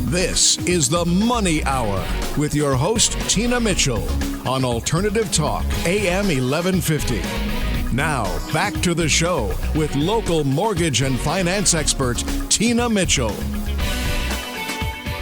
This is the Money Hour with your host, Tina Mitchell, on Alternative Talk, AM 1150. Now, back to the show with local mortgage and finance expert, Tina Mitchell.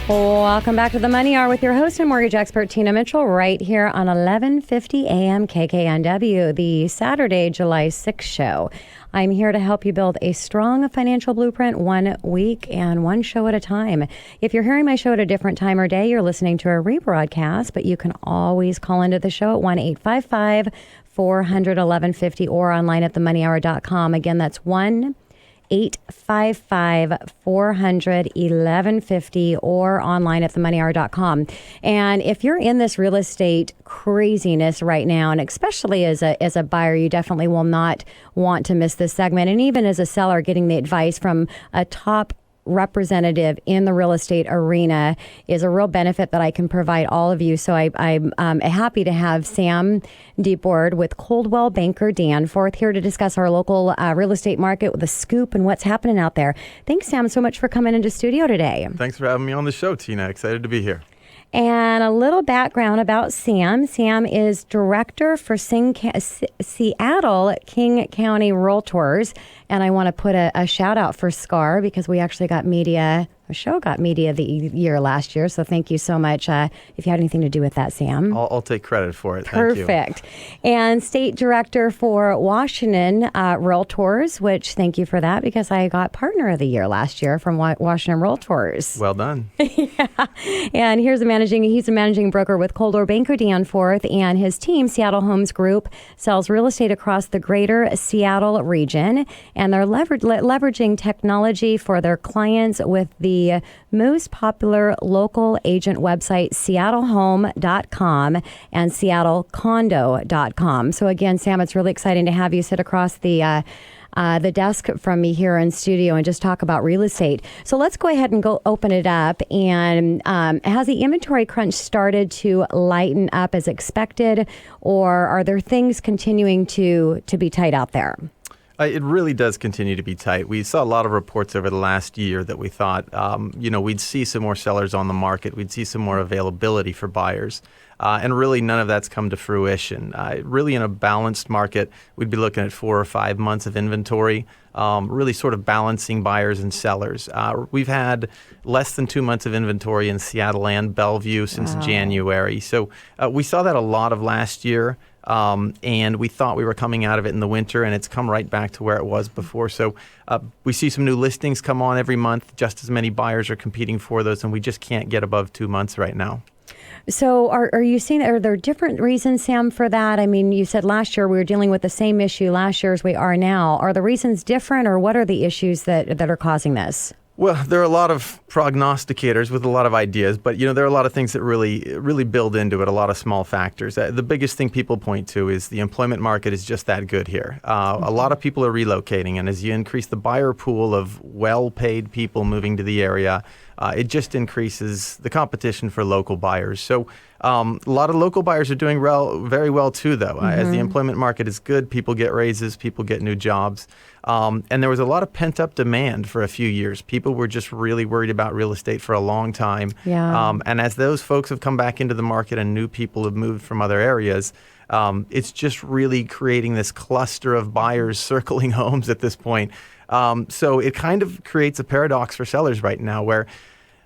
Welcome back to the Money Hour with your host and mortgage expert, Tina Mitchell, right here on 1150 AM KKNW, the Saturday, July 6th show. I'm here to help you build a strong financial blueprint 1 week and one show at a time. If you're hearing my show at a different time or day, you're listening to a rebroadcast, but you can always call into the show at 1-855-400-1150 or online at themoneyhour.com. Again, that's 1-855-400-1150 or online at themoneyhour.com. And if you're in this real estate craziness right now, and especially as a buyer, you definitely will not want to miss this segment. And even as a seller, getting the advice from a top representative in the real estate arena is a real benefit that I can provide all of you. So I'm happy to have Sam DeBord with Coldwell Banker Danforth here to discuss our local real estate market with a scoop and what's happening out there. Thanks, Sam, so much for coming into studio today. Thanks for having me on the show, Tina. Excited to be here. And a little background about Sam. Sam is director for Seattle King County Realtors. And I want to put a shout out for SCAR because we actually got media. The show got media of the year last year, so thank you so much. If you had anything to do with that, Sam. I'll take credit for it. Perfect. Thank you. And State Director for Washington Realtors, which thank you for that because I got Partner of the Year last year from Washington Realtors. Well done. Yeah. And he's a managing broker with Coldwell Banker Danforth, and his team, Seattle Homes Group, sells real estate across the greater Seattle region, and they're leveraging technology for their clients with the most popular local agent website, seattlehome.com and seattlecondo.com. So again, Sam, it's really exciting to have you sit across the desk from me here in studio and just talk about real estate. So let's go ahead and go open it up. And has the inventory crunch started to lighten up as expected, or are there things continuing to be tight out there? It really does continue to be tight. We saw a lot of reports over the last year that we thought, we'd see some more sellers on the market. We'd see some more availability for buyers. And really none of that's come to fruition. Really in a balanced market, we'd be looking at 4 or 5 months of inventory, really sort of balancing buyers and sellers. We've had less than 2 months of inventory in Seattle and Bellevue since January. So we saw that a lot of last year. And we thought we were coming out of it in the winter, and it's come right back to where it was before. So we see some new listings come on every month. Just as many buyers are competing for those, and we just can't get above 2 months right now. So are you seeing, are there different reasons, Sam, for that? I mean, you said last year we were dealing with the same issue last year as we are now. Are the reasons different, or what are the issues that are causing this? Well, there are a lot of prognosticators with a lot of ideas, but there are a lot of things that really build into it, a lot of small factors. The biggest thing people point to is the employment market is just that good here. A lot of people are relocating, and as you increase the buyer pool of well-paid people moving to the area, it just increases the competition for local buyers. So a lot of local buyers are doing very well too, though. As the employment market is good, people get raises, people get new jobs. And there was a lot of pent-up demand for a few years. People were just really worried about real estate for a long time. Yeah. And as those folks have come back into the market and new people have moved from other areas, it's just really creating this cluster of buyers circling homes at this point. So it kind of creates a paradox for sellers right now where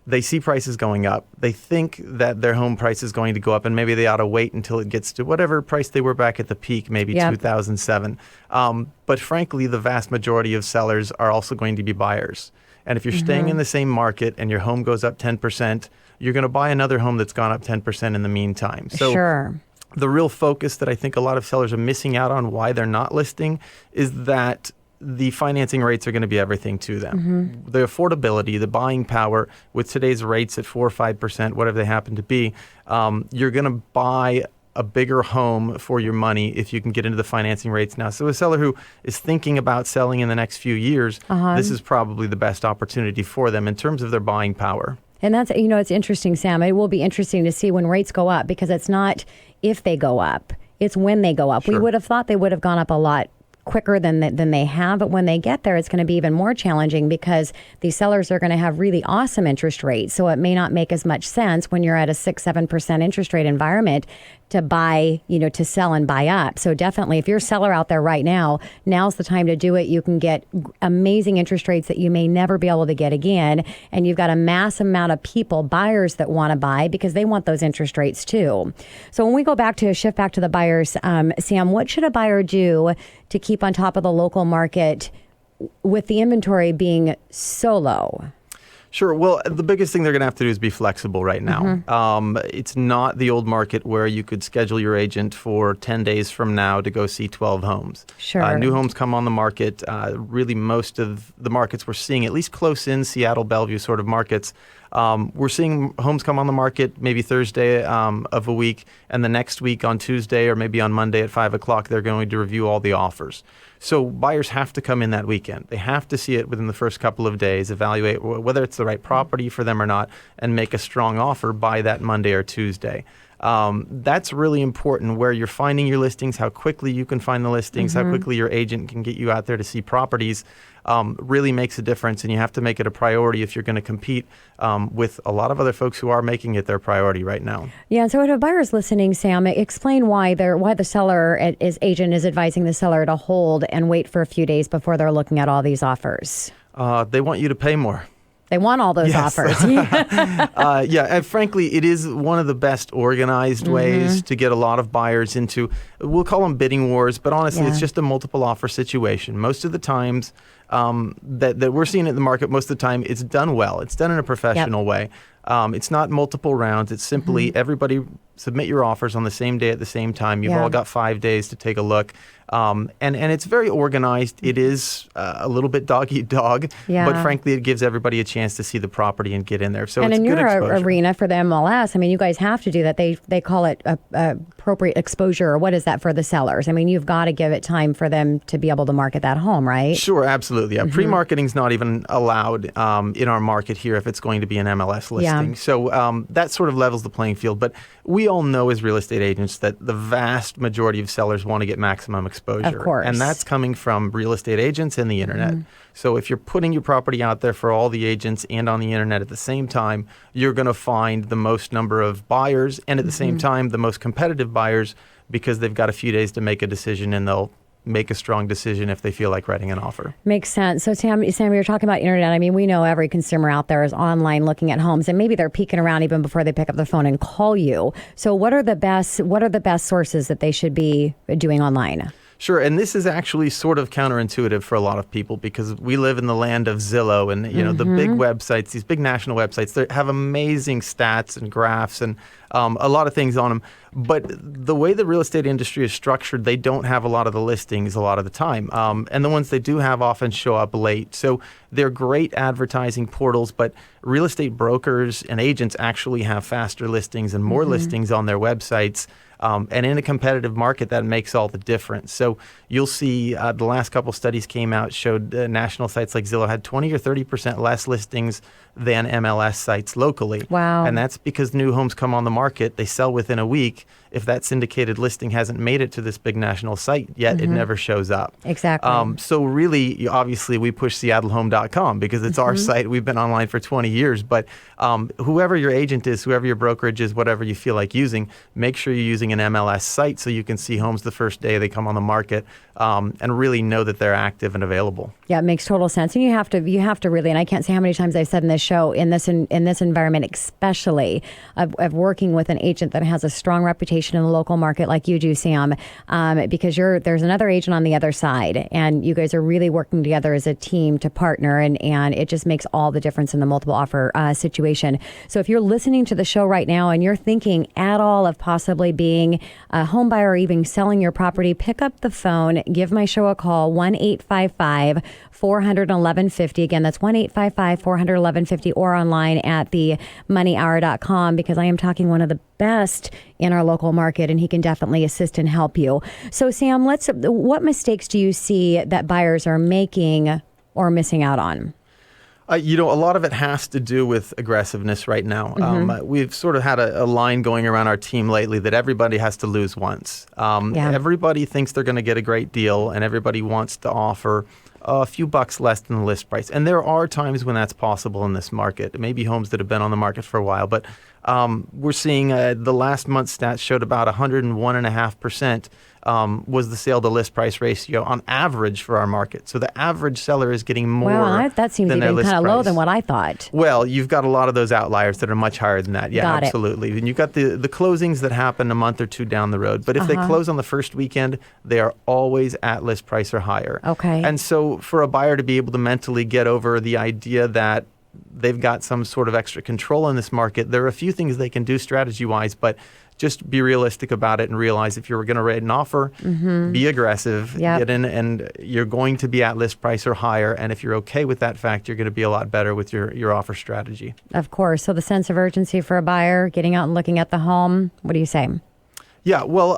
they see prices going up. They think that their home price is going to go up, and maybe they ought to wait until it gets to whatever price they were back at the peak, maybe 2007. But frankly, the vast majority of sellers are also going to be buyers. And if you're staying in the same market and your home goes up 10%, you're going to buy another home that's gone up 10% in the meantime. So sure. The real focus that I think a lot of sellers are missing out on why they're not listing is that the financing rates are going to be everything to them. The affordability, the buying power with today's rates at 4 or 5%, whatever they happen to be, you're going to buy a bigger home for your money if you can get into the financing rates now. So a seller who is thinking about selling in the next few years, this is probably the best opportunity for them in terms of their buying power. And that's, it's interesting, Sam. It will be interesting to see when rates go up because it's not if they go up, it's when they go up. Sure. We would have thought they would have gone up a lot quicker than they have. But when they get there, it's going to be even more challenging because these sellers are going to have really awesome interest rates. So it may not make as much sense when you're at a 6-7% interest rate environment to buy, to sell and buy up. So definitely, if you're a seller out there right now, now's the time to do it. You can get amazing interest rates that you may never be able to get again. And you've got a massive amount of people, buyers that want to buy because they want those interest rates too. So when we shift back to the buyers, Sam, what should a buyer do to keep on top of the local market with the inventory being so low? Sure. Well, the biggest thing they're going to have to do is be flexible right now. It's not the old market where you could schedule your agent for 10 days from now to go see 12 homes. Sure. New homes come on the market. Really, most of the markets we're seeing, at least close in Seattle, Bellevue sort of markets, we're seeing homes come on the market maybe Thursday of a week, and the next week on Tuesday or maybe on Monday at 5 o'clock, they're going to review all the offers. So buyers have to come in that weekend. They have to see it within the first couple of days, evaluate whether it's the right property for them or not, and make a strong offer by that Monday or Tuesday. That's really important, where you're finding your listings, how quickly you can find the listings, how quickly your agent can get you out there to see properties, really makes a difference. And you have to make it a priority if you're going to compete with a lot of other folks who are making it their priority right now. Yeah. And so if a buyer's listening, Sam, explain why the seller, his agent is advising the seller to hold and wait for a few days before they're looking at all these offers. They want you to pay more. They want all those offers. And frankly, it is one of the best organized ways to get a lot of buyers into, we'll call them bidding wars, but honestly, it's just a multiple offer situation. Most of the times that we're seeing in the market, most of the time, it's done well. It's done in a professional way. It's not multiple rounds. It's simply everybody submit your offers on the same day at the same time. You've all got 5 days to take a look. And it's very organized. It is a little bit dog eat dog, but frankly, it gives everybody a chance to see the property and get in there. So and it's in good your exposure. arena for the MLS, I mean, you guys have to do that. They call it appropriate exposure, or what is that for the sellers? I mean, you've got to give it time for them to be able to market that home, right? Sure, absolutely. Yeah, pre-marketing is not even allowed in our market here if it's going to be an MLS listing. So that sort of levels the playing field. But we all know as real estate agents that the vast majority of sellers want to get maximum exposure. Of course. And that's coming from real estate agents and the internet. So if you're putting your property out there for all the agents and on the internet at the same time, you're going to find the most number of buyers and at the same time the most competitive buyers, because they've got a few days to make a decision, and they'll make a strong decision if they feel like writing an offer. Makes sense. So Sam, you're talking about internet. I mean, we know every consumer out there is online looking at homes, and maybe they're peeking around even before they pick up the phone and call you. So what are the best sources that they should be doing online? Sure, and this is actually sort of counterintuitive for a lot of people, because we live in the land of Zillow and the big websites, these big national websites, they have amazing stats and graphs and a lot of things on them. But the way the real estate industry is structured, they don't have a lot of the listings a lot of the time. And the ones they do have often show up late. So they're great advertising portals, but real estate brokers and agents actually have faster listings and more listings on their websites. And in a competitive market, that makes all the difference. So you'll see the last couple studies came out, showed national sites like Zillow had 20 or 30% less listings than MLS sites locally. Wow. And that's because new homes come on the market, they sell within a week. If that syndicated listing hasn't made it to this big national site yet, it never shows up. Exactly. So really, obviously, we push SeattleHome.com because it's our site. We've been online for 20 years. But whoever your agent is, whoever your brokerage is, whatever you feel like using, make sure you're using an MLS site so you can see homes the first day they come on the market and really know that they're active and available. Yeah, it makes total sense. And you have to really, and I can't say how many times I've said in this show, in this environment, especially of working with an agent that has a strong reputation in the local market like you do, Sam, because there's another agent on the other side, and you guys are really working together as a team to partner, and it just makes all the difference in the multiple offer situation. So if you're listening to the show right now and you're thinking at all of possibly being a home buyer or even selling your property, pick up the phone, give my show a call, 1-855-400-1150. Again, that's 1-855-400-1150, or online at themoneyhour.com, because I am talking one of the best in our local market, and he can definitely assist and help you. So Sam, what mistakes do you see that buyers are making or missing out on? A lot of it has to do with aggressiveness right now. We've sort of had a line going around our team lately that everybody has to lose once. Everybody thinks they're going to get a great deal, and everybody wants to offer a few bucks less than the list price. And there are times when that's possible in this market. Maybe homes that have been on the market for a while, but we're seeing the last month's stats showed about 101.5% was the sale to list price ratio on average for our market. So the average seller is getting more. Wow, that seems even kind of low than what I thought. Well, you've got a lot of those outliers that are much higher than that. Yeah, Got absolutely. And you've got the closings that happen a month or two down the road. But if they close on the first weekend, they are always at list price or higher. Okay. And so for a buyer to be able to mentally get over the idea that they've got some sort of extra control in this market, there are a few things they can do strategy-wise, but just be realistic about it and realize if you're going to rate an offer, be aggressive, get in, and you're going to be at list price or higher. And if you're okay with that fact, you're going to be a lot better with your offer strategy. Of course. So the sense of urgency for a buyer, getting out and looking at the home, what do you say? Yeah, well,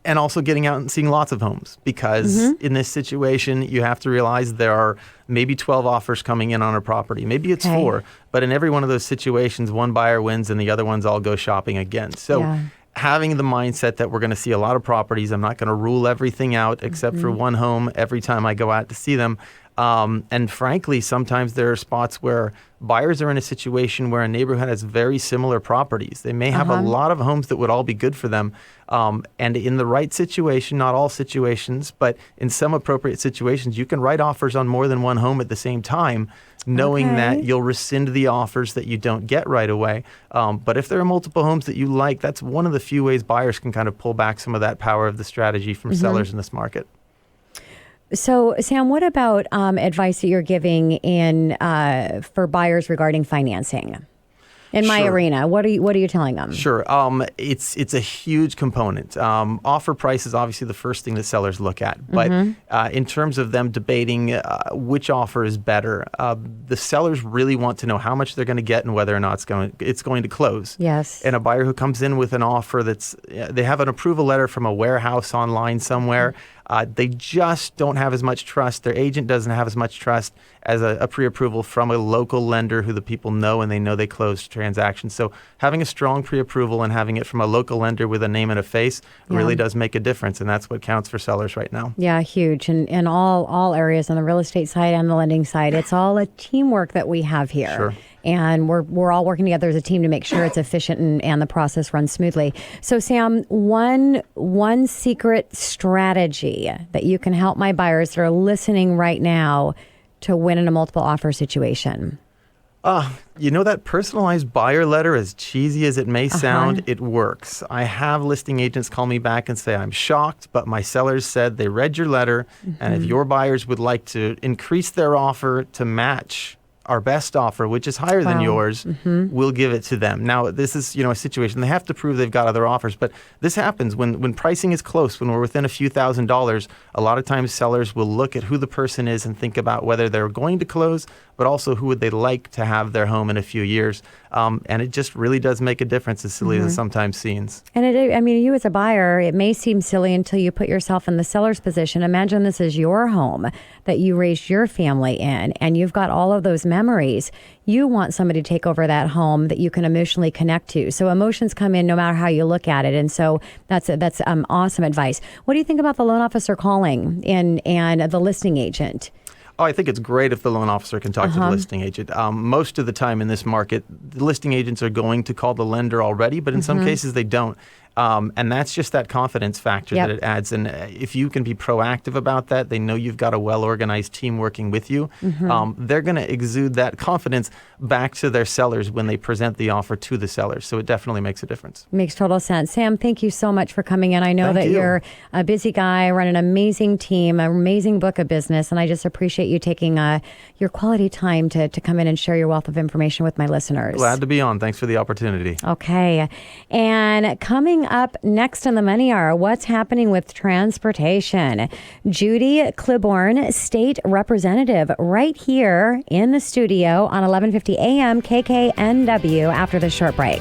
and also getting out and seeing lots of homes, because in this situation, you have to realize there are maybe 12 offers coming in on a property. Maybe it's 4, but in every one of those situations, one buyer wins and the other ones all go shopping again. So having the mindset that we're going to see a lot of properties, I'm not going to rule everything out except for one home every time I go out to see them. And frankly, sometimes there are spots where buyers are in a situation where a neighborhood has very similar properties. They may have a lot of homes that would all be good for them. And in the right situation, not all situations, but in some appropriate situations, you can write offers on more than one home at the same time, knowing that you'll rescind the offers that you don't get right away. But if there are multiple homes that you like, that's one of the few ways buyers can kind of pull back some of that power of the strategy from sellers in this market. So, Sam, what about advice that you're giving for buyers regarding financing? In my arena, what are you telling them? Sure, it's a huge component. Offer price is obviously the first thing that sellers look at, but in terms of them debating which offer is better, the sellers really want to know how much they're going to get and whether or not it's going to close. Yes. And a buyer who comes in with an offer they have an approval letter from a warehouse online somewhere. They just don't have as much trust. Their agent doesn't have as much trust as a pre-approval from a local lender who the people know and they know they closed transactions. So having a strong pre-approval and having it from a local lender with a name and a face really does make a difference, and that's what counts for sellers right now. Yeah, huge. And in all areas, on the real estate side and the lending side, it's all a teamwork that we have here. Sure. And we're all working together as a team to make sure it's efficient and the process runs smoothly. So, Sam, one secret strategy that you can help my buyers that are listening right now to win in a multiple offer situation. That personalized buyer letter, as cheesy as it may sound, it works. I have listing agents call me back and say, I'm shocked, but my sellers said they read your letter, and if your buyers would like to increase their offer to match our best offer, which is higher than yours, we'll give it to them. Now, this is, a situation. They have to prove they've got other offers, but this happens when pricing is close, when we're within a few $1,000s. A lot of times sellers will look at who the person is and think about whether they're going to close, but also who would they like to have their home in a few years. And it just really does make a difference, as silly as it sometimes seems. And you as a buyer, it may seem silly until you put yourself in the seller's position. Imagine this is your home that you raised your family in, and you've got all of those memories. You want somebody to take over that home that you can emotionally connect to. So emotions come in no matter how you look at it. And so that's awesome advice. What do you think about the loan officer calling and the listing agent? Oh, I think it's great if the loan officer can talk to the listing agent. Most of the time in this market, the listing agents are going to call the lender already, but in some cases they don't. And that's just that confidence factor that it adds. And if you can be proactive about that, they know you've got a well-organized team working with you. They're going to exude that confidence back to their sellers when they present the offer to the sellers. So it definitely makes a difference. Makes total sense. Sam, thank you so much for coming in. I know you're a busy guy, run an amazing team, an amazing book of business, and I just appreciate you taking your quality time to come in and share your wealth of information with my listeners. Glad to be on. Thanks for the opportunity. Okay. And coming up next on the Money Hour, what's happening with transportation? Judy Claiborne, state representative, right here in the studio on 1150 AM KKNW after this short break.